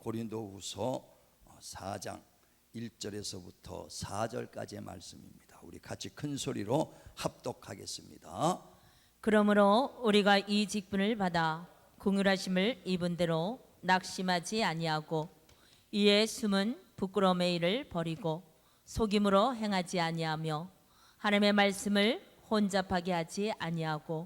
고린도후서 4장 1절에서부터 4절까지의 말씀입니다. 우리 같이 큰 소리로 합독하겠습니다. 그러므로 우리가 이 직분을 받아 긍휼하심을 입은 대로 낙심하지 아니하고 이에 숨은 부끄러움의 일을 버리고 속임으로 행하지 아니하며 하나님의 말씀을 혼잡하게 하지 아니하고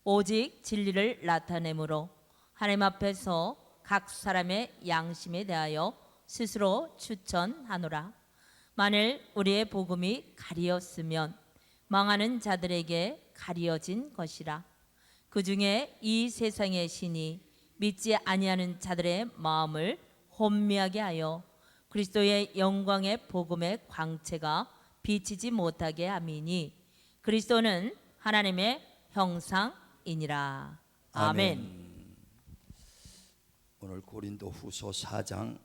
오직 진리를 나타내므로 하나님 앞에서 각 사람의 양심에 대하여 스스로 추천하노라. 만일 우리의 복음이 가리었으면 망하는 자들에게 가리어진 것이라. 그 중에 이 세상의 신이 믿지 아니하는 자들의 마음을 혼미하게 하여 그리스도의 영광의 복음의 광채가 비치지 못하게 함이니 그리스도는 하나님의 형상이니라. 아멘. 오늘 고린도후서 4장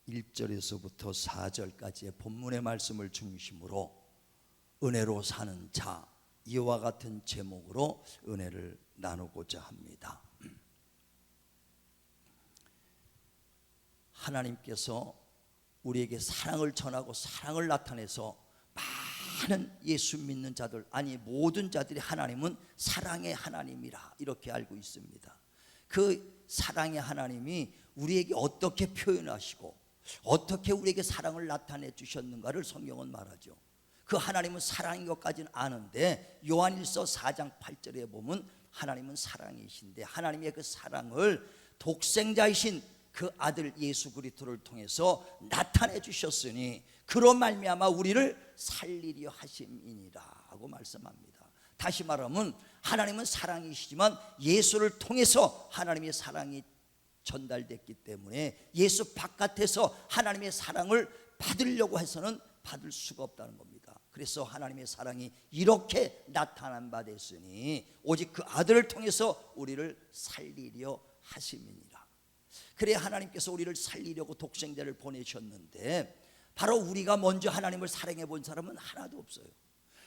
1절에서부터 4절까지의 본문의 말씀을 중심으로 은혜로 사는 자, 이와 같은 제목으로 은혜를 나누고자 합니다. 하나님께서 우리에게 사랑을 전하고 사랑을 나타내서 많은 예수 믿는 자들, 아니 모든 자들이 하나님은 사랑의 하나님이라 이렇게 알고 있습니다. 그 사랑의 하나님이 우리에게 어떻게 표현하시고 어떻게 우리에게 사랑을 나타내 주셨는가를 성경은 말하죠. 그 하나님은 사랑인 것까지는 아는데 요한일서 4장 8절에 보면 하나님은 사랑이신데 하나님의 그 사랑을 독생자이신 그 아들 예수 그리스도를 통해서 나타내 주셨으니 그로 말미암아 우리를 살리려 하심이니라 하고 말씀합니다. 다시 말하면 하나님은 사랑이시지만 예수를 통해서 하나님의 사랑이 전달됐기 때문에 예수 바깥에서 하나님의 사랑을 받으려고 해서는 받을 수가 없다는 겁니다. 그래서 하나님의 사랑이 이렇게 나타난 바 됐으니 오직 그 아들을 통해서 우리를 살리려 하심이니라. 그래야 하나님께서 우리를 살리려고 독생자를 보내셨는데 바로 우리가 먼저 하나님을 사랑해 본 사람은 하나도 없어요.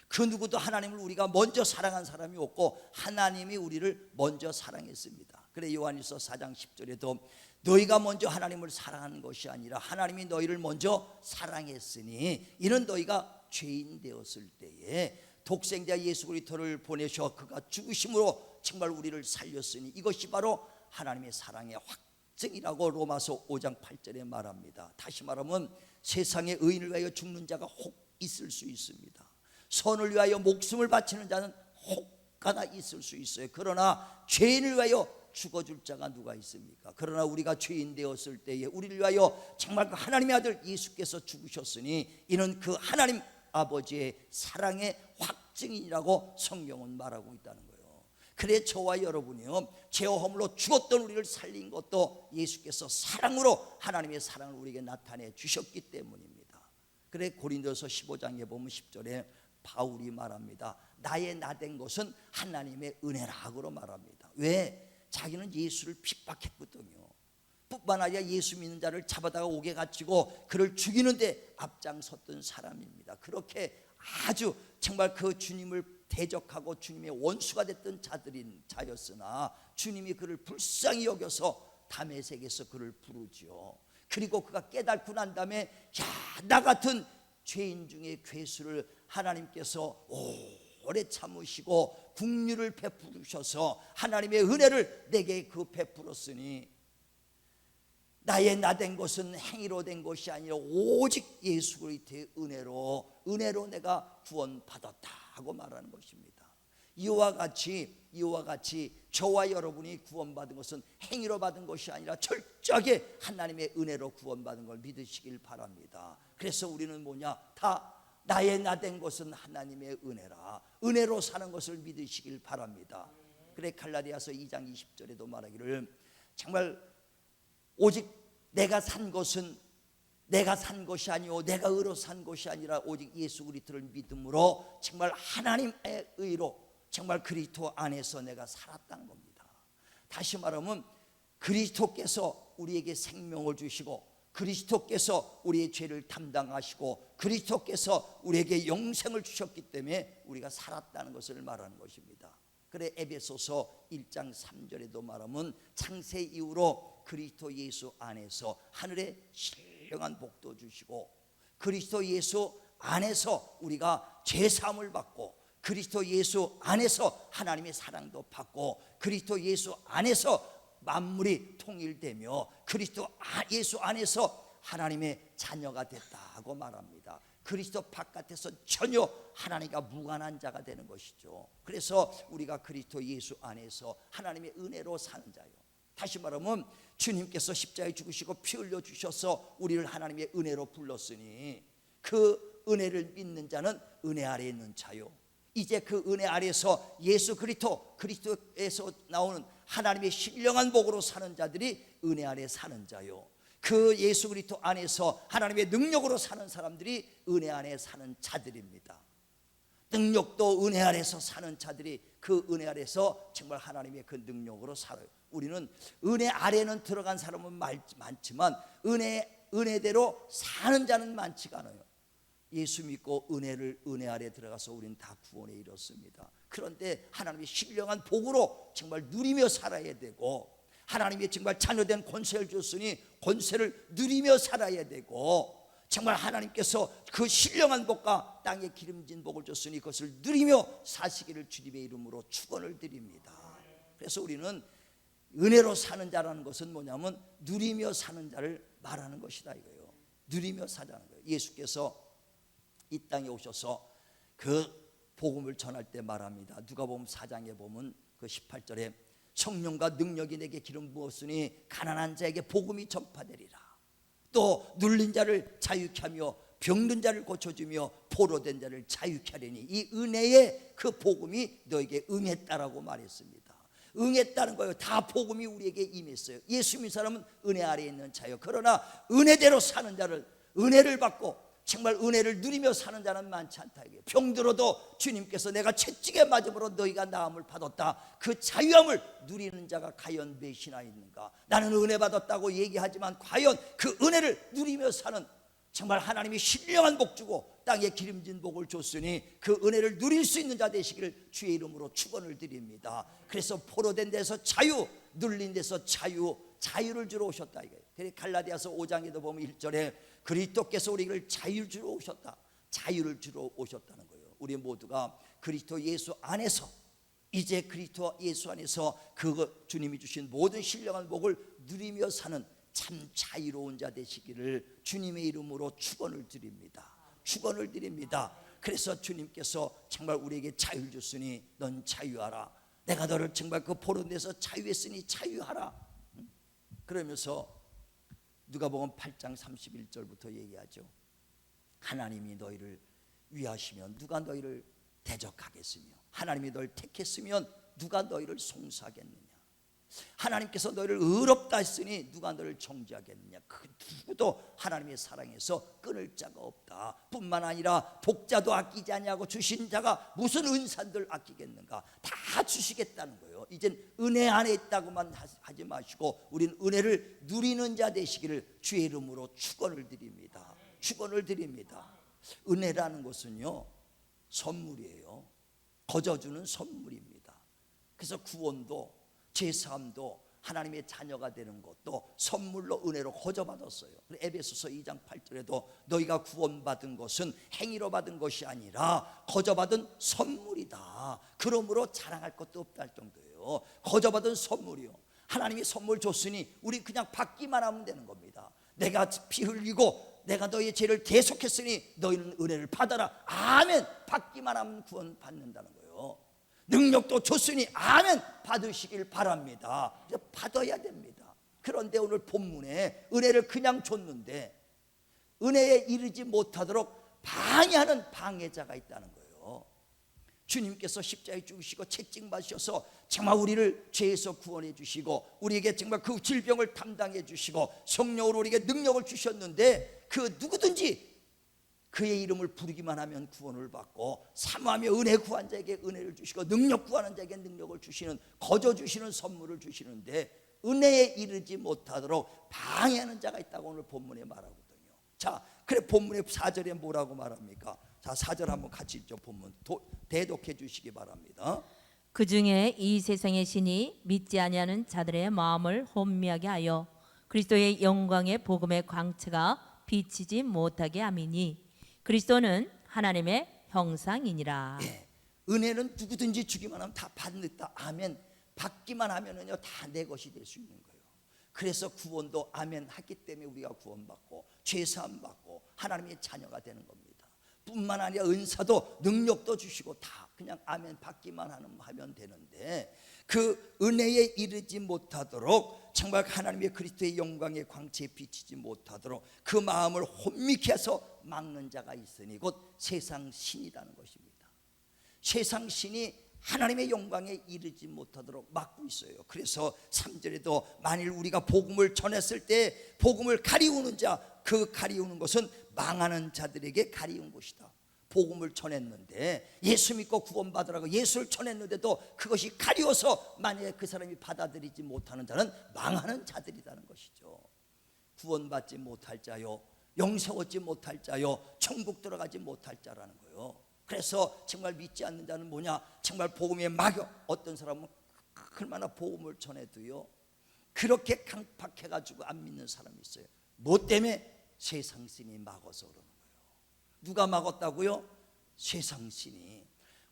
그 누구도 하나님을 우리가 먼저 사랑한 사람이 없고 하나님이 우리를 먼저 사랑했습니다. 그래 요한일서 4장 10절에도 너희가 먼저 하나님을 사랑한 것이 아니라 하나님이 너희를 먼저 사랑했으니 이는 너희가 죄인 되었을 때에 독생자 예수 그리스도를 보내셔 그가 죽으심으로 정말 우리를 살렸으니 이것이 바로 하나님의 사랑의 확증이라고 로마서 5장 8절에 말합니다. 다시 말하면 세상에 의인을 위하여 죽는 자가 혹 있을 수 있습니다. 선을 위하여 목숨을 바치는 자는 혹가나 있을 수 있어요. 그러나 죄인을 위하여 죽어줄 자가 누가 있습니까? 그러나 우리가 죄인 되었을 때에 우리를 위하여 정말 그 하나님의 아들 예수께서 죽으셨으니 이는 그 하나님 아버지의 사랑의 확증이라고 성경은 말하고 있다는 거예요. 그래 저와 여러분이요 죄와 허물로 죽었던 우리를 살린 것도 예수께서 사랑으로 하나님의 사랑을 우리에게 나타내 주셨기 때문입니다. 그래 고린도서 15장에 보면 10절에 바울이 말합니다. 나의 나된 것은 하나님의 은혜라고 말합니다. 왜? 자기는 예수를 핍박했거든요. 뿐만 아니라 예수 믿는 자를 잡아다가 옥에 갇히고 그를 죽이는데 앞장섰던 사람입니다. 그렇게 아주 정말 그 주님을 대적하고 주님의 원수가 됐던 자였으나 주님이 그를 불쌍히 여겨서 다메섹에서 그를 부르지요. 그리고 그가 깨닫고 난 다음에 나 같은 죄인 중에 괴수를 하나님께서 오래 참으시고 긍휼을 베푸셔서 하나님의 은혜를 내게 그 베풀었으니 나의 나된 것은 행위로 된 것이 아니라 오직 예수 그리스도의 은혜로 내가 구원받았다 하고 말하는 것입니다. 이와 같이 저와 여러분이 구원받은 것은 행위로 받은 것이 아니라 철저하게 하나님의 은혜로 구원받은 걸 믿으시길 바랍니다. 그래서 우리는 뭐냐? 다 나의 나된 것은 하나님의 은혜라 은혜로 사는 것을 믿으시길 바랍니다. 그래 갈라디아서 2장 20절에도 말하기를 정말 오직 내가 산 것은 내가 산 것이 아니오 내가 의로 산 것이 아니라 오직 예수 그리스도를 믿음으로 정말 하나님의 의로 정말 그리스도 안에서 내가 살았다는 겁니다. 다시 말하면 그리스도께서 우리에게 생명을 주시고 그리스도께서 우리의 죄를 담당하시고 그리스도께서 우리에게 영생을 주셨기 때문에 우리가 살았다는 것을 말하는 것입니다. 그래 에베소서 1장 3절에도 말하면 창세 이후로 그리스도 예수 안에서 하늘의 신령한 복도 주시고, 그리스도 예수 안에서 우리가 죄사함을 받고, 그리스도 예수 안에서 하나님의 사랑도 받고, 그리스도 예수 안에서 만물이 통일되며, 그리스도 예수 안에서 하나님의 자녀가 됐다고 말합니다. 그리스도 바깥에서 전혀 하나님과 무관한 자가 되는 것이죠. 그래서 우리가 그리스도 예수 안에서 하나님의 은혜로 사는 자요. 다시 말하면 주님께서 십자가에 죽으시고 피 흘려 주셔서 우리를 하나님의 은혜로 불렀으니, 그 은혜를 믿는 자는 은혜 아래에 있는 자요. 이제 그 은혜 아래에서 예수 그리스도에서 나오는 하나님의 신령한 복으로 사는 자들이 은혜 아래 사는 자요. 그 예수 그리스도 안에서 하나님의 능력으로 사는 사람들이 은혜 안에 사는 자들입니다. 능력도 은혜 아래서 사는 자들이 그 은혜 아래서 정말 하나님의 그 능력으로 살아요. 우리는 은혜 아래는 들어간 사람은 많지만 은혜대로 사는 자는 많지가 않아요. 예수 믿고 은혜 아래 들어가서 우리는 다 구원에 이뤘습니다. 그런데 하나님의 신령한 복으로 정말 누리며 살아야 되고, 하나님의 정말 자녀된 권세를 줬으니 권세를 누리며 살아야 되고, 정말 하나님께서 그 신령한 복과 땅에 기름진 복을 줬으니 그것을 누리며 사시기를 주님의 이름으로 축원을 드립니다. 그래서 우리는 은혜로 사는 자라는 것은 뭐냐면 누리며 사는 자를 말하는 것이다 이거예요. 누리며 사자는 거예요. 예수께서 이 땅에 오셔서 그 복음을 전할 때 말합니다. 누가복음 4장에 보면 그 18절에 성령과 능력이 내게 기름 부었으니 가난한 자에게 복음이 전파되리라. 또 눌린 자를 자유케 하며 병든 자를 고쳐주며 포로된 자를 자유케 하리니 이 은혜의 그 복음이 너에게 응했다라고 말했습니다. 응했다는 거예요. 다 복음이 우리에게 임했어요. 예수 믿는 사람은 은혜 아래에 있는 자요. 그러나 은혜대로 사는 자를, 은혜를 받고 정말 은혜를 누리며 사는 자는 많지 않다. 병들어도 주님께서 내가 채찍에 맞음으로 너희가 나음을 받았다, 그 자유함을 누리는 자가 과연 몇이나 있는가. 나는 은혜 받았다고 얘기하지만 과연 그 은혜를 누리며 사는, 정말 하나님이 신령한 복 주고 땅에 기름진 복을 줬으니 그 은혜를 누릴 수 있는 자 되시기를 주의 이름으로 축원을 드립니다. 그래서 포로된 데서 자유, 눌린 데서 자유를 주러 오셨다 이거예요. 갈라디아서 5장에도 보면 1절에 그리스도께서 우리를 자유를 주러 오셨다, 자유를 주러 오셨다는 거예요. 우리 모두가 그리스도 예수 안에서, 이제 그리스도 예수 안에서 그 주님이 주신 모든 신령한 복을 누리며 사는 참 자유로운 자 되시기를 주님의 이름으로 축원을 드립니다. 축원을 드립니다. 그래서 주님께서 정말 우리에게 자유를 줬으니 넌 자유하라. 내가 너를 정말 그 포로된 데서 자유했으니 자유하라. 그러면서 누가복음 8장 31절부터 얘기하죠. 하나님이 너희를 위하시면 누가 너희를 대적하겠으며, 하나님이 너희를 택했으면 누가 너희를 송사하겠느냐. 하나님께서 너희를 의롭다 했으니 누가 너를 정죄하겠느냐. 그 누구도 하나님의 사랑에서 끊을 자가 없다. 뿐만 아니라 복자도 아끼지 아니하고 주신 자가 무슨 은사들 아끼겠는가. 다 주시겠다는 거예요. 이젠 은혜 안에 있다고만 하지 마시고 우리는 은혜를 누리는 자 되시기를 주의 이름으로 축원을 드립니다. 축원을 드립니다. 은혜라는 것은요, 선물이에요. 거저주는 선물입니다. 그래서 구원도 제사함도 하나님의 자녀가 되는 것도 선물로 은혜로 거저받았어요. 에베소서 2장 8절에도 너희가 구원받은 것은 행위로 받은 것이 아니라 거저받은 선물이다. 그러므로 자랑할 것도 없다 할 정도예요. 거저받은 선물이요. 하나님이 선물 줬으니 우리 그냥 받기만 하면 되는 겁니다. 내가 피 흘리고 내가 너희의 죄를 대속했으니 너희는 은혜를 받아라. 아멘. 받기만 하면 구원 받는다는 거예요. 능력도 줬으니 아멘 받으시길 바랍니다. 받아야 됩니다. 그런데 오늘 본문에 은혜를 그냥 줬는데 은혜에 이르지 못하도록 방해하는 방해자가 있다는 거예요. 주님께서 십자가에 죽으시고 채찍 맞으셔서 정말 우리를 죄에서 구원해 주시고 우리에게 정말 그 질병을 담당해 주시고 성령으로 우리에게 능력을 주셨는데, 그 누구든지 그의 이름을 부르기만 하면 구원을 받고 사모하며 은혜 구한 자에게 은혜를 주시고 능력 구하는 자에게 능력을 주시는, 거저 주시는 선물을 주시는데 은혜에 이르지 못하도록 방해하는 자가 있다고 오늘 본문에 말하거든요. 자, 그래 본문의 4절에 뭐라고 말합니까? 자, 4절 한번 같이 읽죠. 본문 대독해 주시기 바랍니다. 그 중에 이 세상의 신이 믿지 아니하는 자들의 마음을 혼미하게 하여 그리스도의 영광의 복음의 광채가 비치지 못하게 함이니 그리스도는 하나님의 형상이니라. 예, 은혜는 누구든지 주기만 하면 다 받는다. 아멘. 받기만 하면은요 다 내 것이 될 수 있는 거예요. 그래서 구원도 아멘 하기 때문에 우리가 구원받고 죄사함 받고 하나님의 자녀가 되는 겁니다. 뿐만 아니라 은사도 능력도 주시고 다 그냥 아멘 받기만 하면 되는데, 그 은혜에 이르지 못하도록 정말 하나님의 그리스도의 영광의 광채에 비치지 못하도록 그 마음을 혼미케 해서 막는 자가 있으니 곧 세상 신이라는 것입니다. 세상 신이 하나님의 영광에 이르지 못하도록 막고 있어요. 그래서 3절에도 만일 우리가 복음을 전했을 때 복음을 가리우는 자, 그 가리우는 것은 망하는 자들에게 가리운 것이다. 복음을 전했는데 예수 믿고 구원받으라고 예수를 전했는데도 그것이 가리워서 만약에 그 사람이 받아들이지 못하는 자는 망하는 자들이라는 것이죠. 구원받지 못할 자요, 영생 얻지 못할 자요, 천국 들어가지 못할 자라는 거예요. 그래서 정말 믿지 않는 자는 뭐냐, 정말 복음에 막여. 어떤 사람은 얼마나 복음을 전해도요 그렇게 강팍해가지고 안 믿는 사람이 있어요. 뭐 때문에? 세상신이 막아서 그러는 거예요. 누가 막았다고요? 세상신이.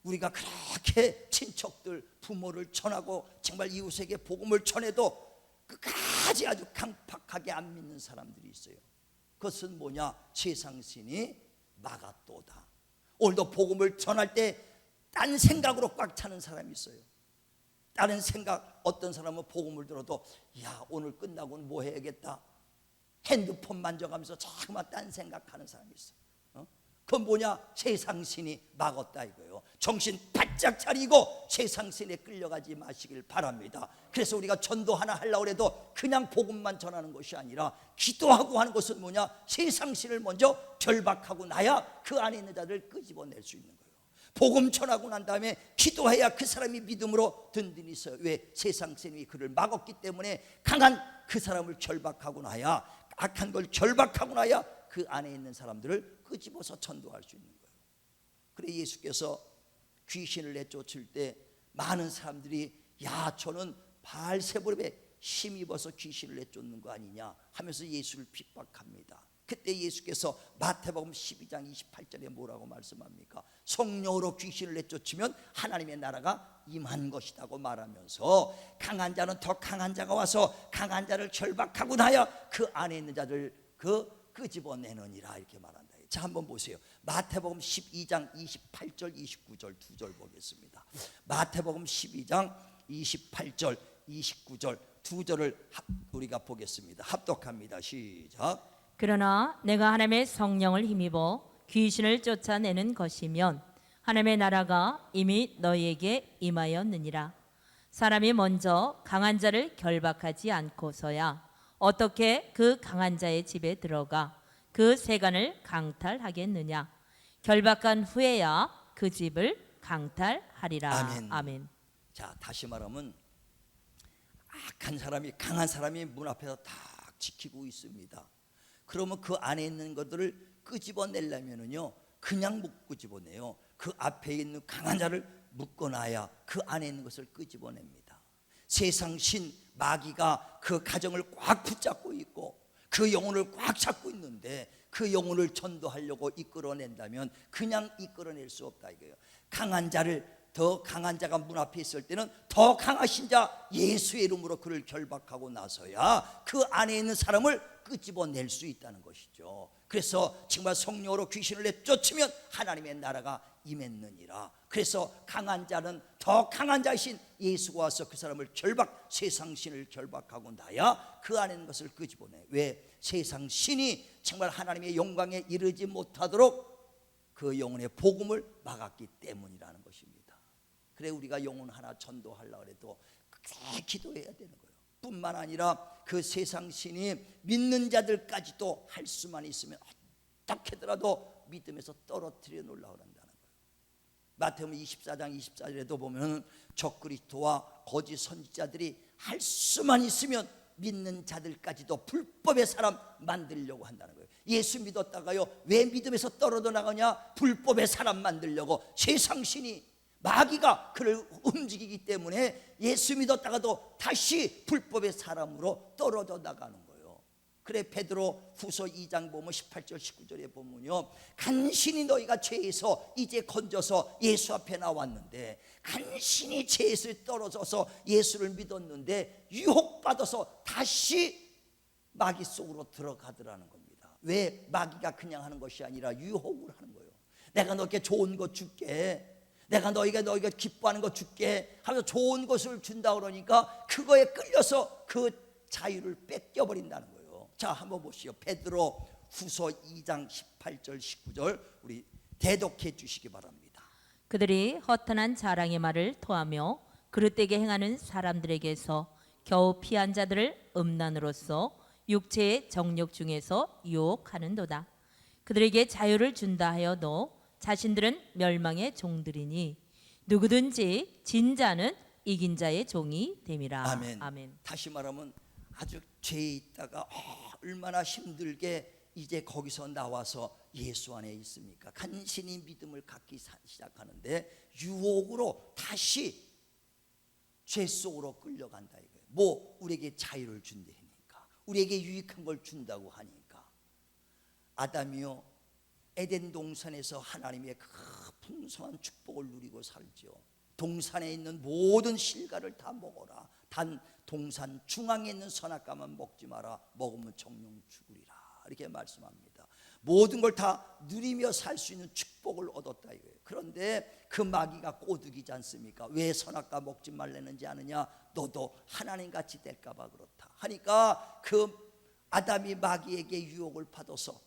우리가 그렇게 친척들 부모를 전하고 정말 이웃에게 복음을 전해도 끝까지 아주 강팍하게 안 믿는 사람들이 있어요. 그것은 뭐냐? 세상신이 막았도다. 오늘도 복음을 전할 때 딴 생각으로 꽉 차는 사람이 있어요. 다른 생각. 어떤 사람은 복음을 들어도 야 오늘 끝나고는 뭐 해야겠다, 핸드폰 만져가면서 자꾸만 딴 생각하는 사람이 있어요. 그건 뭐냐? 세상신이 막았다 이거예요. 정신 바짝 차리고 세상신에 끌려가지 마시길 바랍니다. 그래서 우리가 전도 하나 하려고 해도 그냥 복음만 전하는 것이 아니라 기도하고 하는 것은 뭐냐? 세상신을 먼저 결박하고 나야 그 안에 있는 자들을 끄집어낼 수 있는 거예요. 복음 전하고 난 다음에 기도해야 그 사람이 믿음으로 든든히 있어요. 왜? 세상신이 그를 막았기 때문에 강한 그 사람을 결박하고 나야, 악한 걸 결박하고 나야 그 안에 있는 사람들을 끄집어서 전도할 수 있는 거예요. 그래 예수께서 귀신을 내쫓을 때 많은 사람들이 야 저는 바알세불에 힘입어서 귀신을 내쫓는 거 아니냐 하면서 예수를 핍박합니다. 그때 예수께서 마태복음 12장 28절에 뭐라고 말씀합니까? 성령으로 귀신을 내쫓으면 하나님의 나라가 임한 것이라고 말하면서 강한 자는 더 강한 자가 와서 강한 자를 결박하고 나야 그 안에 있는 자들 끄집어내느니라 이렇게 말한다. 자 한번 보세요. 마태복음 12장 28절 29절 두 절 보겠습니다. 마태복음 12장 28절 29절 두 절을 우리가 보겠습니다. 합독합니다. 시작. 그러나 내가 하나님의 성령을 힘입어 귀신을 쫓아내는 것이면 하나님의 나라가 이미 너희에게 임하였느니라. 사람이 먼저 강한 자를 결박하지 않고서야 어떻게 그 강한 자의 집에 들어가 그 세간을 강탈하겠느냐. 결박한 후에야 그 집을 강탈하리라. 아멘. 아멘. 자 다시 말하면 악한 사람이 강한 사람이 문 앞에서 딱 지키고 있습니다. 그러면 그 안에 있는 것들을 끄집어내려면은요 그냥 못 끄집어내요. 그 앞에 있는 강한 자를 묶어놔야 그 안에 있는 것을 끄집어냅니다. 세상 신 마귀가 그 가정을 꽉 붙잡고 있고 그 영혼을 꽉 잡고 있는데 그 영혼을 전도하려고 이끌어낸다면 그냥 이끌어낼 수 없다 이거예요. 강한 자를, 더 강한 자가 문 앞에 있을 때는 더 강하신 자 예수의 이름으로 그를 결박하고 나서야 그 안에 있는 사람을 끄집어낼 수 있다는 것이죠. 그래서 정말 성령으로 귀신을 내쫓으면 하나님의 나라가 임했느니라. 그래서 강한 자는 더 강한 자이신 예수가 와서 그 사람을 세상신을 결박하고 나야 그 안에 있는 것을 끄집어내. 왜? 세상신이 정말 하나님의 영광에 이르지 못하도록 그 영혼의 복음을 막았기 때문이라는 것입니다. 그래 우리가 영혼 하나 전도하려고 해도 그렇게 기도해야 되는 거예요. 뿐만 아니라 그 세상신이 믿는 자들까지도 할 수만 있으면 어떻게더라도 믿음에서 떨어뜨려 놓으려고 한다는 거예요. 마태복음 24장 24절에도 보면 적그리스도와 거짓 선지자들이 할 수만 있으면 믿는 자들까지도 불법의 사람 만들려고 한다는 거예요. 예수 믿었다가요 왜 믿음에서 떨어져 나가냐? 불법의 사람 만들려고. 세상신이 마귀가 그를 움직이기 때문에 예수 믿었다가도 다시 불법의 사람으로 떨어져 나가는 거예요. 그래 베드로 후서 2장 보면 18절 19절에 보면요, 간신히 너희가 죄에서 이제 건져서 예수 앞에 나왔는데, 간신히 죄에서 떨어져서 예수를 믿었는데 유혹받아서 다시 마귀 속으로 들어가더라는 겁니다. 왜? 마귀가 그냥 하는 것이 아니라 유혹을 하는 거예요. 내가 너에게 좋은 것 줄게, 내가 너희가 기뻐하는 거 줄게 하면서 좋은 것을 준다 그러니까 그거에 끌려서 그 자유를 뺏겨버린다는 거예요. 자, 한번 보시죠. 베드로 후서 2장 18절 19절 우리 대독해 주시기 바랍니다. 그들이 허탄한 자랑의 말을 토하며 그릇되게 행하는 사람들에게서 겨우 피한 자들을 음란으로써 육체의 정욕 중에서 유혹하는도다. 그들에게 자유를 준다 하여도 자신들은 멸망의 종들이니 누구든지 진 자는 이긴 자의 종이 됨이라. 아멘. 아멘. 다시 말하면 아주 죄에 있다가 얼마나 힘들게 이제 거기서 나와서 예수 안에 있습니까? 간신히 믿음을 갖기 시작하는데 유혹으로 다시 죄 속으로 끌려간다 이거예요. 뭐 우리에게 자유를 준다니까, 우리에게 유익한 걸 준다고 하니까. 아담이요, 에덴 동산에서 하나님의 그 풍성한 축복을 누리고 살죠. 동산에 있는 모든 실과를 다 먹어라, 단 동산 중앙에 있는 선악과만 먹지 마라, 먹으면 정령 죽으리라, 이렇게 말씀합니다. 모든 걸 다 누리며 살 수 있는 축복을 얻었다 이거예요. 그런데 그 마귀가 꼬드기지 않습니까? 왜 선악과 먹지 말라는지 아느냐? 너도 하나님같이 될까봐 그렇다 하니까 그 아담이 마귀에게 유혹을 받아서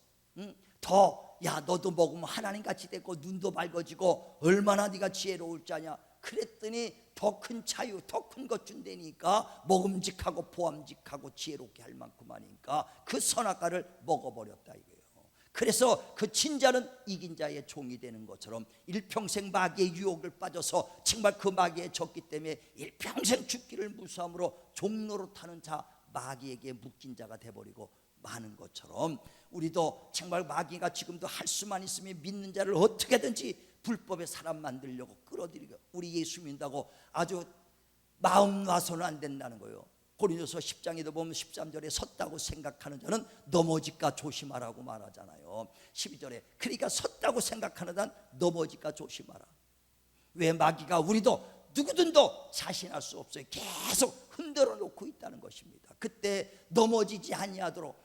야 너도 먹으면 하나님같이 되고 눈도 밝아지고 얼마나 네가 지혜로울 자냐, 그랬더니 더 큰 자유, 더 큰 것 준다니까 먹음직하고 보암직하고 지혜롭게 할 만큼 하니까 그 선악과를 먹어버렸다 이거예요. 그래서 그 진자는 이긴 자의 종이 되는 것처럼 일평생 마귀의 유혹을 빠져서 정말 그 마귀에 졌기 때문에 일평생 죽기를 무수함으로 종로로 타는 자, 마귀에게 묶인 자가 돼버리고 많은 것처럼 우리도 정말 마귀가 지금도 할 수만 있으면 믿는 자를 어떻게든지 불법의 사람 만들려고 끌어들이고, 우리 예수 믿는다고 아주 마음 놔서는 안 된다는 거예요. 고린도서 10장에도 보면 13절에 섰다고 생각하는 자는 넘어질까 조심하라고 말하잖아요. 12절에 그러니까 섰다고 생각하는 자는 넘어질까 조심하라. 왜? 마귀가 우리도 누구든도 자신할 수 없어요. 계속 흔들어 놓고 있다는 것입니다. 그때 넘어지지 않도록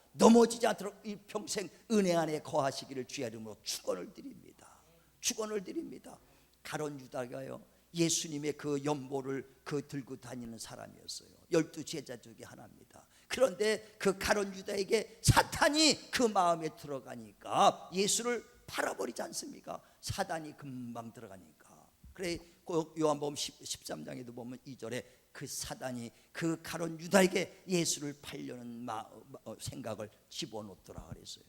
일평생 은혜 안에 거하시기를 주의 이름으로 축원을 드립니다. 축원을 드립니다. 가룟 유다가요, 예수님의 그 연보를 들고 다니는 사람이었어요. 12 제자 중에 하나입니다. 그런데 그 가룟 유다에게 사탄이 그 마음에 들어가니까 예수를 팔아버리지 않습니까? 사단이 금방 들어가니까. 그래 요한복음 13장에도 보면 2절에 그 사단이 그 가룟 유다에게 예수를 팔려는 생각을 집어넣더라 그랬어요.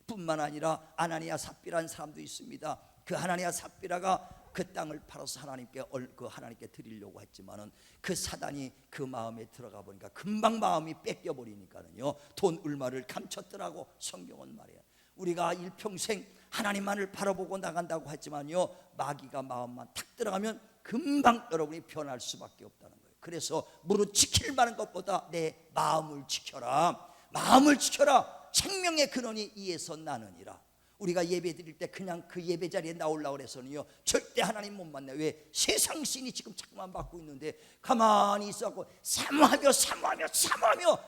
뿐만 아니라 아나니아 삽비라는 사람도 있습니다. 그 아나니아 삽비라가 그 땅을 팔아서 하나님께 드리려고 했지만은 그 사단이 그 마음에 들어가 보니까 금방 마음이 뺏겨 버리니까는요, 돈 얼마를 감췄더라고 성경은 말이에요. 우리가 일평생 하나님만을 바라보고 나간다고 했지만요, 마귀가 마음만 탁 들어가면 금방 여러분이 변할 수밖에 없다는 거예요. 그래서 무릇 지킬 만한 것보다 내 마음을 지켜라. 마음을 지켜라. 생명의 근원이 이에서 나느니라. 우리가 예배 드릴 때 그냥 그 예배 자리에 나오려고 해서는요, 절대 하나님 못 만나요. 왜? 세상 신이 지금 자꾸만 받고 있는데 가만히 있어갖고 사모하며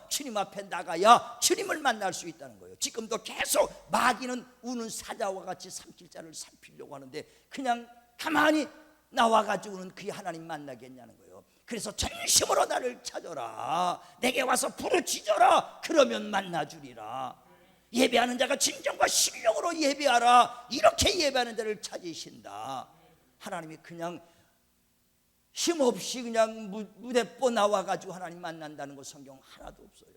주님 앞에 나가야 주님을 만날 수 있다는 거예요. 지금도 계속 마귀는 우는 사자와 같이 삼킬 자를 살피려고 하는데 그냥 가만히 나와가지고는 그게 하나님 만나겠냐는 거예요. 그래서 전심으로 나를 찾아라, 내게 와서 부르짖어라, 그러면 만나주리라. 예배하는 자가 진정과 신령으로 예배하라, 이렇게 예배하는 자를 찾으신다. 하나님이 그냥 힘없이 그냥 무대뽀 나와가지고 하나님 만난다는 거 성경 하나도 없어요.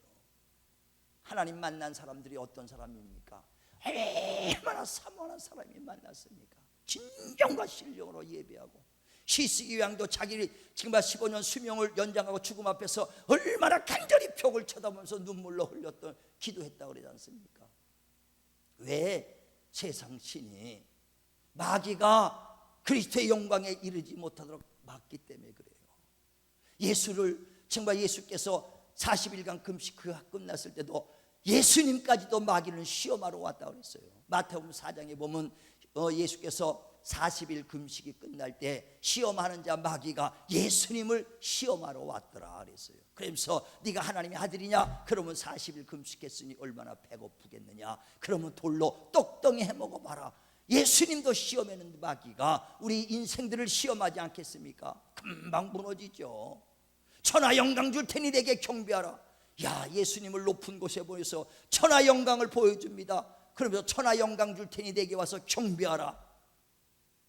하나님 만난 사람들이 어떤 사람입니까? 얼마나 사모하는 사람이 만났습니까? 진정과 신령으로 예배하고. 시스기 왕도 자기 지금 15년 수명을 연장하고 죽음 앞에서 얼마나 간절히 벽을 쳐다보면서 눈물로 흘렸던 기도했다고 그러지 않습니까? 왜? 세상 신이 마귀가 그리스도의 영광에 이르지 못하도록 막기 때문에 그래요. 예수를 정말 예수께서 40일간 금식 끝났을 때도 예수님까지도 마귀는 시험하러 왔다고 그랬어요. 마태복음 4장에 보면 예수께서 40일 금식이 끝날 때 시험하는 자 마귀가 예수님을 시험하러 왔더라 그랬어요. 그러면서 네가 하나님의 아들이냐? 그러면 40일 금식했으니 얼마나 배고프겠느냐? 그러면 돌로 똑똑히 해먹어봐라. 예수님도 시험했는데 마귀가 우리 인생들을 시험하지 않겠습니까? 금방 무너지죠. 천하 영광 줄 테니 내게 경배하라. 야, 예수님을 높은 곳에 보내서 천하 영광을 보여줍니다. 그러면서 천하 영광 줄 테니 내게 와서 경배하라.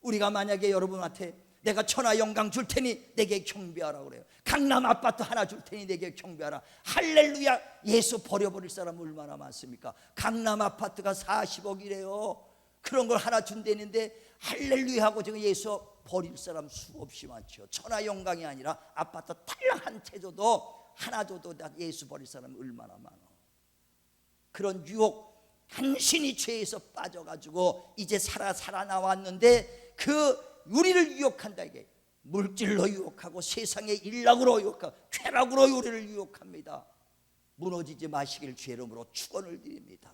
우리가 만약에 여러분한테 내가 천하 영광 줄 테니 내게 경배하라 그래요. 강남 아파트 하나 줄 테니 내게 경배하라. 할렐루야. 예수 버려버릴 사람 얼마나 많습니까? 강남 아파트가 40억이래요. 그런 걸 하나 준다는데 할렐루야 하고 지금 예수 버릴 사람 수없이 많죠. 천하 영광이 아니라 아파트 탈락 한 채 줘도 하나 줘도 예수 버릴 사람 얼마나 많아. 그런 유혹, 간신히 죄에서 빠져가지고 이제 살아나왔는데 그 우리를 유혹한다. 이게 물질로 유혹하고 세상의 일락으로 유혹하고 쾌락으로 우리를 유혹합니다. 무너지지 마시길 주의 이름으로 축원을 드립니다.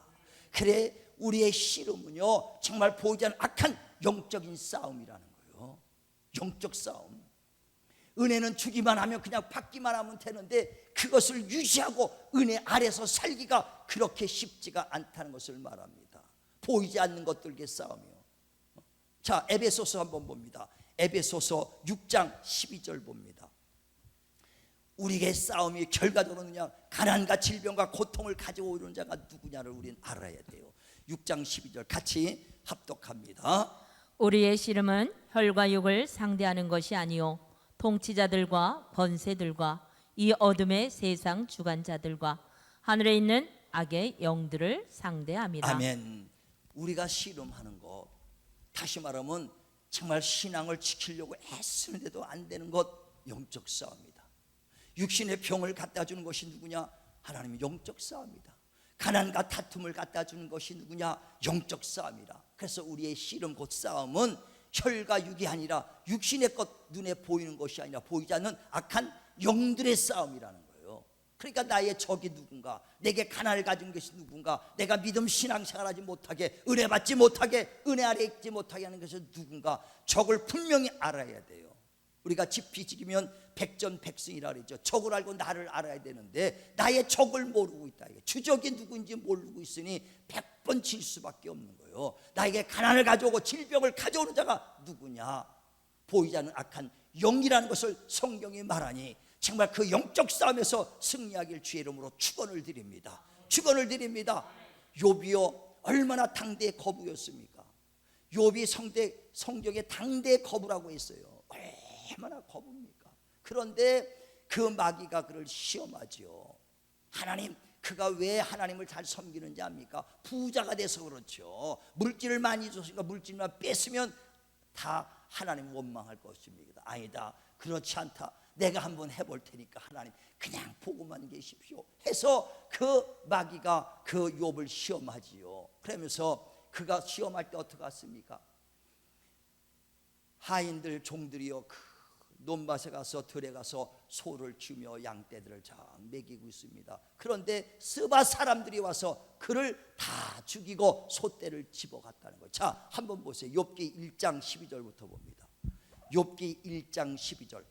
그래 우리의 씨름은요 정말 보이지 않는 악한 영적인 싸움이라는 거예요. 영적 싸움. 은혜는 주기만 하면 그냥 받기만 하면 되는데 그것을 유지하고 은혜 아래서 살기가 그렇게 쉽지가 않다는 것을 말합니다. 보이지 않는 것들의 싸움이요. 자, 에베소서 한번 봅니다. 에베소서 6장 12절 봅니다. 우리의 싸움이 결과적으로 그냥 가난과 질병과 고통을 가지고 오는 자가 누구냐를 우리는 알아야 돼요. 6장 12절 같이 합독합니다. 우리의 씨름은 혈과 육을 상대하는 것이 아니요 통치자들과 번세들과 이 어둠의 세상 주관자들과 하늘에 있는 악의 영들을 상대함이라. 아멘. 우리가 씨름하는 것, 다시 말하면 정말 신앙을 지키려고 애쓰는데도 안 되는 것, 영적 싸움이다. 육신의 병을 갖다 주는 것이 누구냐? 하나님의 영적 싸움이다. 가난과 다툼을 갖다 주는 것이 누구냐? 영적 싸움이다. 그래서 우리의 씨름 곧 싸움은 혈과 육이 아니라 육신의 것, 눈에 보이는 것이 아니라 보이지 않는 악한 영들의 싸움이라는 거예요. 그러니까 나의 적이 누군가, 내게 가난을 가진 것이 누군가, 내가 믿음 신앙생활하지 못하게, 은혜 받지 못하게, 은혜 아래 있지 못하게 하는 것이 누군가, 적을 분명히 알아야 돼요. 우리가 지피 지키면 백전백승이라 그러죠. 적을 알고 나를 알아야 되는데 나의 적을 모르고 있다. 주적이 누구인지 모르고 있으니 100번 질 수밖에 없는 거예요. 나에게 가난을 가져오고 질병을 가져오는 자가 누구냐? 보이지 않는 악한 영이라는 것을 성경이 말하니 정말 그 영적 싸움에서 승리하길 주의 이름으로 축원을 드립니다. 축원을 드립니다. 욥이요 얼마나 당대의 거부였습니까? 욥이 성경에 당대의 거부라고 했어요. 얼마나 거부입니까? 그런데 그 마귀가 그를 시험하지요. 하나님, 그가 왜 하나님을 잘 섬기는지 압니까? 부자가 돼서 그렇죠. 물질을 많이 줬으니까 물질만 뺐으면 다 하나님 원망할 것입니다. 아니다, 그렇지 않다. 내가 한번 해볼 테니까 하나님 그냥 보고만 계십시오 해서 그 마귀가 그 욥을 시험하지요. 그러면서 그가 시험할 때 어떻게 갔습니까? 하인들 종들이요 그 논밭에 가서 들에 가서 소를 치며 양떼들을 잘 먹이고 있습니다. 그런데 스바 사람들이 와서 그를 다 죽이고 소떼를 집어갔다는 거예요. 자, 한번 보세요. 욥기 1장 12절부터 봅니다. 욥기 1장 12절.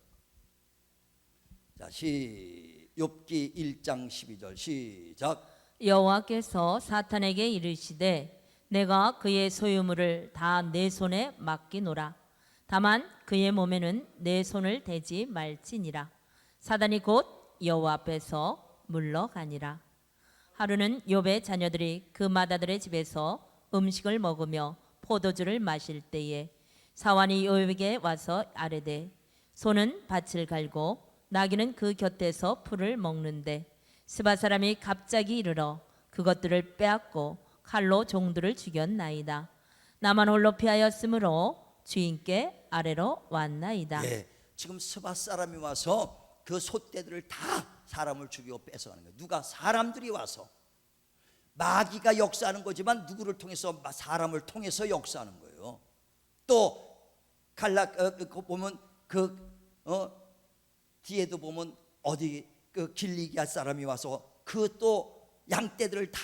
자, 욥기 1장 12절 시작. 여호와께서 사탄에게 이르시되 내가 그의 소유물을 다 내 손에 맡기노라. 다만 그의 몸에는 내 손을 대지 말지니라. 사단이 곧 여호와 앞에서 물러가니라. 하루는 욥의 자녀들이 그 마다들의 집에서 음식을 먹으며 포도주를 마실 때에 사환이 욥에게 와서 아뢰되 소는 밭을 갈고 나귀는 그 곁에서 풀을 먹는데 스바 사람이 갑자기 이르러 그것들을 빼앗고 칼로 종들을 죽였나이다. 나만 홀로 피하였으므로 주인께 아래로 왔나이다. 예, 지금 스바 사람이 와서 그 소떼들을 다 사람을 죽이고 뺏어가는 거예요. 누가? 사람들이 와서. 마귀가 역사하는 거지만 누구를 통해서? 사람을 통해서 역사하는 거예요. 또 보면 뒤에도 보면 어디 그 길리기아 사람이 와서 그 또 양떼들을 다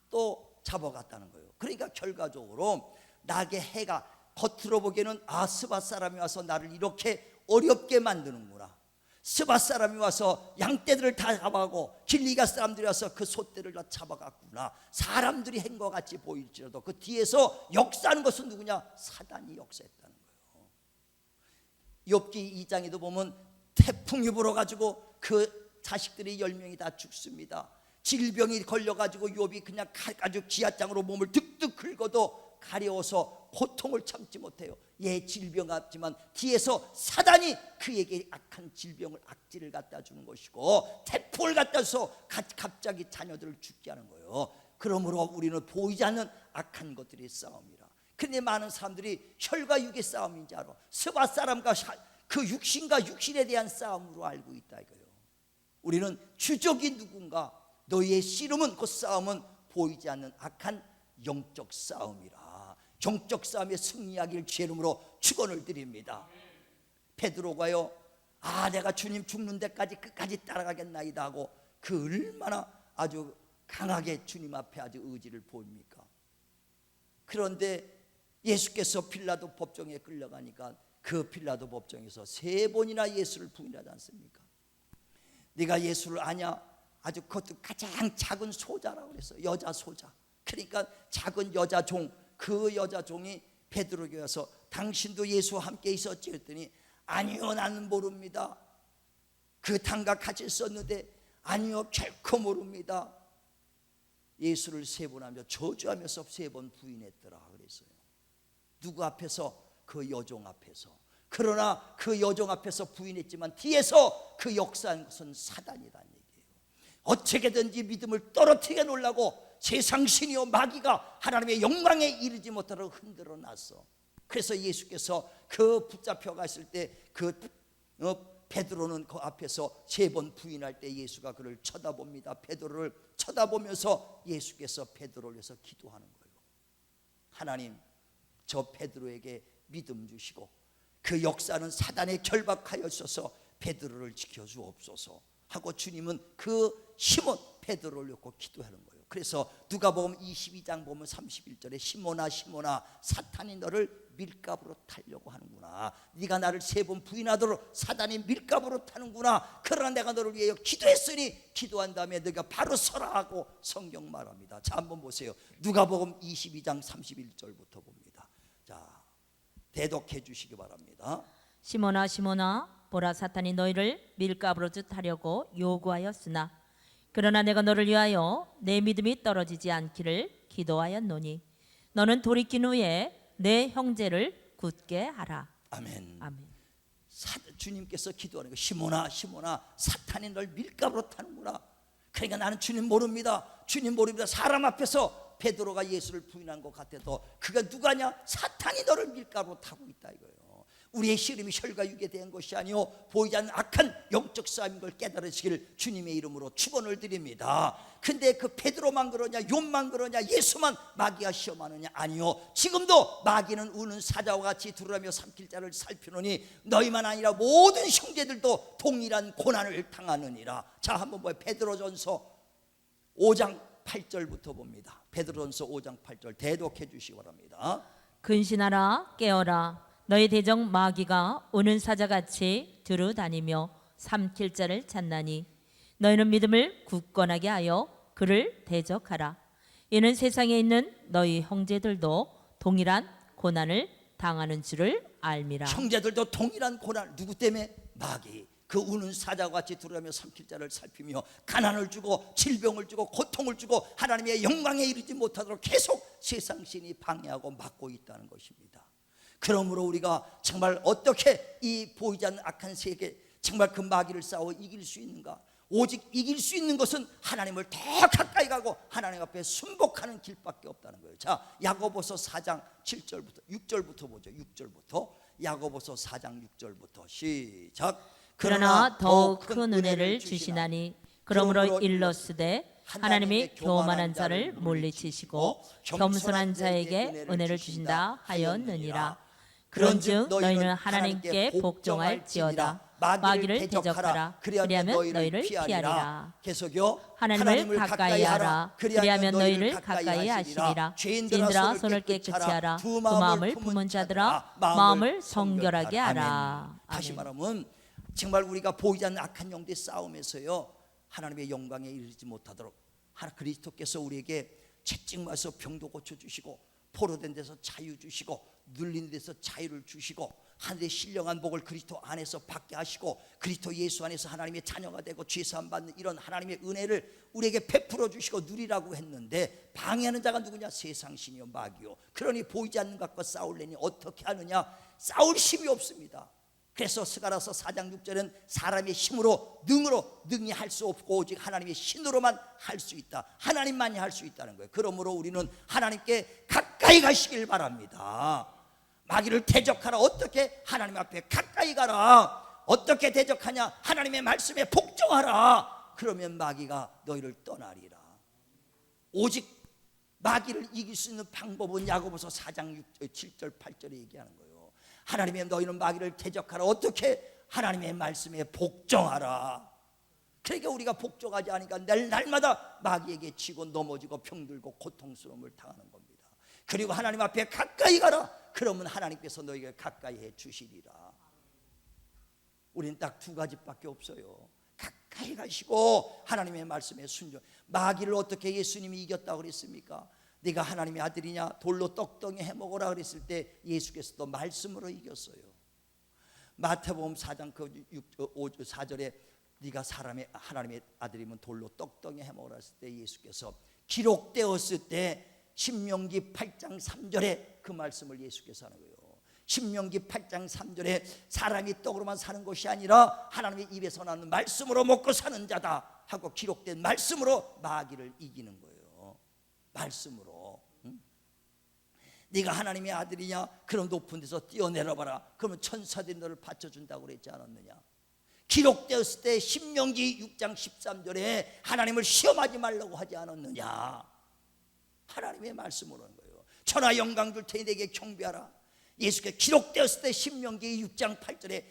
또 잡아갔다는 거예요. 그러니까 결과적으로 낙의 해가 겉으로 보기에는 스밧 사람이 와서 나를 이렇게 어렵게 만드는구나, 스밧 사람이 와서 양떼들을 다 잡아가고 길리가 사람들이 와서 그 소떼를 다 잡아갔구나, 사람들이 한 것 같이 보일지라도 그 뒤에서 역사하는 것은 누구냐? 사단이 역사했다는 거예요. 욥기 2장에도 보면 태풍이 불어가지고 그 자식들이 10명이 다 죽습니다. 질병이 걸려가지고 욥이 그냥 아주 기아장으로 몸을 득득 긁어도 가려워서 고통을 참지 못해요. 질병 같지만 뒤에서 사단이 그에게 악한 질병을, 악질을 갖다 주는 것이고 태풍을 갖다 줘서 갑자기 자녀들을 죽게 하는 거예요. 그러므로 우리는 보이지 않는 악한 것들의 싸움이라. 그런데 많은 사람들이 혈과 육의 싸움인 줄 알아. 스밧 사람과 그 육신과 육신에 대한 싸움으로 알고 있다 이거예요. 우리는 주적이 누군가, 너희의 씨름은, 그 싸움은 보이지 않는 악한 영적 싸움이라. 영적 싸움에 승리하기를 주의 이름으로 축원을 드립니다. 베드로가요, 내가 주님 죽는 데까지 끝까지 따라가겠나이다 하고 그 얼마나 아주 강하게 주님 앞에 아주 의지를 보입니까? 그런데 예수께서 빌라도 법정에 끌려가니까 그 빌라도 법정에서 3번이나 예수를 부인하지 않습니까? 네가 예수를 아냐? 아주 그것도 가장 작은 소자라고 그랬어요. 여자 소자. 그러니까 작은 여자 종, 그 여자 종이 베드로에게 와서 당신도 예수와 함께 있었지? 그랬더니 아니요, 나는 모릅니다. 그 당과 같이 있었는데 아니요, 결코 모릅니다. 예수를 3번 하며 저주하면서 3번 부인했더라 그랬어요. 누구 앞에서? 그 여종 앞에서. 그러나 그 여종 앞에서 부인했지만 뒤에서 그 역사한 것은 사단이라는 얘기예요. 어떻게든지 믿음을 떨어뜨리게 놓으려고 세상 신이요 마귀가 하나님의 영광에 이르지 못하도록 흔들어 놨어. 그래서 예수께서 그 붙잡혀 갔을 때 그 베드로는 그 앞에서 3번 부인할 때 예수가 그를 쳐다봅니다. 베드로를 쳐다보면서 예수께서 베드로를 위해서 기도하는 거예요. 하나님, 저 베드로에게 믿음 주시고 그 역사는 사단에 결박하여 주셔서 베드로를 지켜주옵소서 하고 주님은 그 시몬 베드로를 놓고 기도하는 거예요. 그래서 누가복음 22장 보면 31절에 시몬아 시몬아 사탄이 너를 밀가부로 타려고 하는구나. 네가 나를 3번 부인하도록 사단이 밀가부로 타는구나. 그러나 내가 너를 위하여 기도했으니 기도한 다음에 네가 바로 서라 하고 성경 말합니다. 자, 한번 보세요. 누가복음 22장 31절부터 봅니다. 자, 대독해 주시기 바랍니다. 시몬아 시몬아 보라, 사탄이 너희를 밀가부로 타려고 요구하였으나 그러나 내가 너를 위하여 내 믿음이 떨어지지 않기를 기도하였노니 너는 돌이킨 후에 내 형제를 굳게 하라. 아멘. 아멘. 주님께서 기도하는 거, 시몬아 시몬아 사탄이 널 밀가부로 타는구나. 그러니까 나는 주님 모릅니다. 주님 모릅니다. 사람 앞에서 베드로가 예수를 부인한 것 같아도 그가 누가냐? 사탄이 너를 밀가부로 타고 있다 이거예요. 우리의 씨름이 혈과 육에 대한 것이 아니요 보이지 않는 악한 영적 싸움인 걸 깨달으시길 주님의 이름으로 축원을 드립니다. 근데 그 베드로만 그러냐, 욥만 그러냐, 예수만 마귀가 시험하느냐? 아니요, 지금도 마귀는 우는 사자와 같이 두루라며 삼킬 자를 살피노니 너희만 아니라 모든 형제들도 동일한 고난을 당하느니라. 자, 한번 봐요. 베드로전서 5장 8절부터 봅니다. 베드로전서 5장 8절 대독해 주시기 바랍니다. 근신하라, 깨어라. 너희 대적 마귀가 우는 사자같이 두루다니며 삼킬 자를 찾나니 너희는 믿음을 굳건하게 하여 그를 대적하라. 이는 세상에 있는 너희 형제들도 동일한 고난을 당하는 줄을 알미라. 형제들도 동일한 고난, 누구 때문에? 마귀. 그 우는 사자와 같이 두루다니며 삼킬 자를 살피며 가난을 주고 질병을 주고 고통을 주고 하나님의 영광에 이르지 못하도록 계속 세상 신이 방해하고 막고 있다는 것입니다. 그러므로 우리가 정말 어떻게 이 보이지 않는 악한 세계, 정말 그 마귀를 싸워 이길 수 있는가? 오직 이길 수 있는 것은 하나님을 더 가까이 가고 하나님 앞에 순복하는 길밖에 없다는 거예요. 자, 야고보서 4장 7절부터 6절부터 보죠. 6절부터 야고보서 4장 6절부터 시작. 그러나 더욱 큰 은혜를 주시나니 그러므로 일러스되 하나님의 교만한 자를 물리치시고 겸손한 자에게 은혜를 주신다 하였느니라. 그런즉 너희는 하나님께 복종할지어다. 마귀를 대적하라. 그리하면 너희를 피하리라. 계속요. 하나님을 가까이 하라. 그리하면 너희를 가까이 하시리라. 죄인들아 손을 깨끗이 하라. 두 마음을 품은 자들아 마음을 성결하게 하라. 다시 아멘. 말하면 정말 우리가 보이지 않는 악한 영들의 싸움에서요, 하나님의 영광에 이르지 못하도록 그리스도께서 우리에게 채찍맞아서 병도 고쳐주시고, 포로된 데서 자유 주시고, 눌린 데서 자유를 주시고, 하늘의 신령한 복을 그리스도 안에서 받게 하시고, 그리스도 예수 안에서 하나님의 자녀가 되고 죄사함 받는 이런 하나님의 은혜를 우리에게 베풀어 주시고 누리라고 했는데, 방해하는 자가 누구냐? 세상신이요 마귀요. 그러니 보이지 않는 것과 싸울래니 어떻게 하느냐? 싸울 힘이 없습니다. 그래서 스가랴서 4장 6절은 사람의 힘으로 능히 할 수 없고 오직 하나님의 신으로만 할 수 있다. 하나님만이 할 수 있다는 거예요. 그러므로 우리는 하나님께 가까이 가시길 바랍니다. 마귀를 대적하라. 어떻게? 하나님 앞에 가까이 가라. 어떻게 대적하냐? 하나님의 말씀에 복종하라. 그러면 마귀가 너희를 떠나리라. 오직 마귀를 이길 수 있는 방법은 야고보서 4장 7절 8절에 얘기하는 거예요. 하나님의 너희는 마귀를 대적하라. 어떻게? 하나님의 말씀에 복종하라. 그러니까 우리가 복종하지 않으니까 날마다 마귀에게 치고 넘어지고 병들고 고통스러움을 당하는 겁니다. 그리고 하나님 앞에 가까이 가라. 그러면 하나님께서 너희에게 가까이 해 주시리라. 우리는 딱 두 가지밖에 없어요. 가까이 가시고 하나님의 말씀에 순종. 마귀를 어떻게 예수님이 이겼다고 그랬습니까? 네가 하나님의 아들이냐? 돌로 떡덩이 해먹으라 그랬을 때 예수께서도 말씀으로 이겼어요. 마태복음 4장 4절에 네가 하나님의 아들이면 돌로 떡덩이 해먹으라 했을 때 예수께서 기록되었을 때 신명기 8장 3절에 그 말씀을 예수께서 하는 거예요. 신명기 8장 3절에 사람이 떡으로만 사는 것이 아니라 하나님의 입에서 나는 말씀으로 먹고 사는 자다 하고 기록된 말씀으로 마귀를 이기는 거예요. 말씀으로. 네가 하나님의 아들이냐? 그럼 높은 데서 뛰어내려봐라. 그러면 천사들이 너를 받쳐준다고 그랬지 않았느냐? 기록되었을 때 신명기 6장 13절에 하나님을 시험하지 말라고 하지 않았느냐? 하나님의 말씀으로 하는 거예요. 천하 영광 줄 테니 내게 경배하라. 예수께 기록되었을 때 신명기 6장 8절에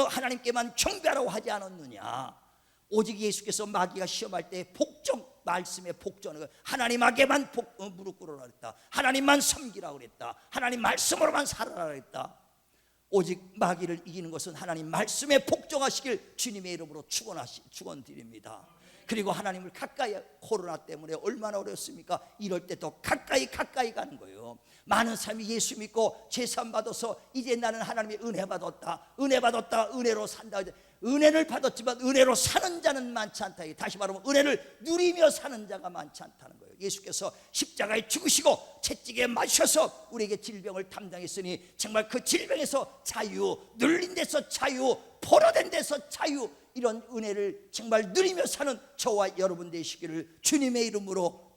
하나님께만 경배하라고 하지 않았느냐? 오직 예수께서 마귀가 시험할 때 복종, 말씀에 복종하는 거예요. 하나님에게만 무릎 꿇으라 그랬다. 하나님만 섬기라 그랬다. 하나님 말씀으로만 살아라 그랬다. 오직 마귀를 이기는 것은 하나님 말씀에 복종하시길 주님의 이름으로 축원드립니다. 그리고 하나님을 가까이, 코로나 때문에 얼마나 어렵습니까? 이럴 때 더 가까이 가는 거예요. 많은 사람이 예수 믿고 제산 받아서 이제 나는 하나님의 은혜 받았다, 은혜로 산다. 은혜를 받았지만 은혜로 사는 자는 많지 않다. 다시 말하면 은혜를 누리며 사는 자가 많지 않다는 거예요. 예수께서 십자가에 죽으시고 채찍에 맞으셔서 우리에게 질병을 담당했으니 정말 그 질병에서 자유, 눌린 데서 자유, 포로된 데서 자유, 이런 은혜를 정말 누리며 사는 저와 여러분 되시기를 주님의 이름으로